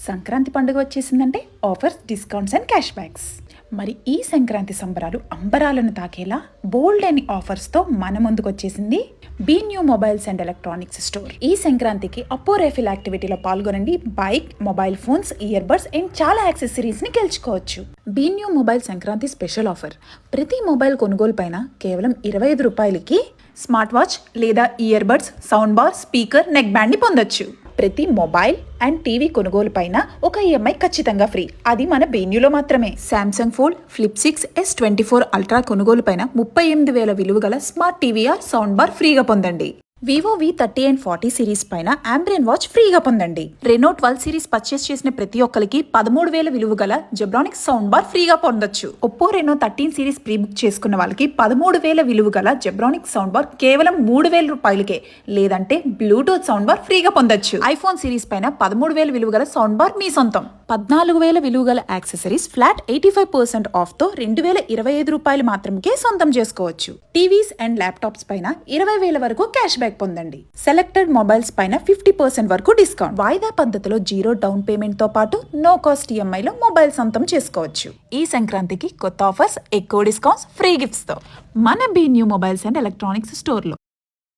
సంక్రాంతి పండుగ వచ్చేసిందంటే offers, discounts and cash backs. మరి ఈ సంక్రాంతి సంబరాలు అంబరాలను తాకేలా బోల్డ్ అని ఆఫర్స్తో మన ముందుకు వచ్చేసింది B new mobiles and electronics store. ఈ సంక్రాంతికి అప్పో రేఫిల్ యాక్టివిటీలో పాల్గొనండి. Bike, mobile phones, ear buds and చాలా యాక్సెసరీస్ ని గెలుచుకోవచ్చు. B New mobile Sankranti special offer. ప్రతి మొబైల్ కొనుగోలు పైన కేవలం 25 రూపాయలకి స్మార్ట్ వాచ్ లేదా ear buds, sound bar, speaker, neck band ని పొందొచ్చు. ప్రతి మొబైల్ అండ్ టీవీ కొనుగోలు పైన ఒక ఈఎంఐ ఖచ్చితంగా ఫ్రీ. అది మన బెన్యూలో మాత్రమే. Samsung fold, flip 6 S24 ultra కొనుగోలు పైన 38,000 విలువ గల smart TV or sound bar ఫ్రీగా పొందండి. వివో V30 అండ్ 40 సిరీస్ పైన ఆంబ్రియన్ వాచ్ ఫ్రీగా పొందండి. రెనో 12 సిరీస్ పర్చేస్ చేసిన ప్రతి ఒక్కరికి 13,000 విలువ గల జెబ్రానిక్స్ సౌండ్ బార్ ఫ్రీగా పొందొచ్చు. Oppo Reno 13 series pre book చేసుకున్న వాళ్ళకి 13,000 విలువ గల జెబ్రానిక్స్ సౌండ్ బార్ కేవలం 3,000 రూపాయలకే, లేదంటే బ్లూటూత్ సౌండ్ బార్ ఫ్రీగా పొందొచ్చు. ఐఫోన్ సిరీస్ పైన 13,000 విలువ గల సౌండ్ బార్ మీ సొంతం. 14,000 విలువ గల యాక్సెసరీస్ ఫ్లాట్ 85% ఆఫ్ తో 2,025 రూపాయలు మాత్రమే సొంతం చేసుకోవచ్చు. టీవీస్ అండ్ ల్యాప్టాప్స్ పైన 20,000 వరకు క్యాష్ బ్యాక్ పొందండి. సెలెక్టెడ్ మొబైల్స్ పైన 50% వరకు డిస్కౌంట్. వాయిదా పద్ధతిలో 0 డౌన్ పేమెంట్ తో పాటు నో కాస్ట్ ఈఎంఐ లో మొబైల్ సొంతం చేసుకోవచ్చు. ఈ సంక్రాంతికి కొత్త ఆఫర్స్, ఎక్కువ డిస్కౌంట్స్, ఫ్రీ గిఫ్ట్స్ తో మన B new mobiles and electronics store లో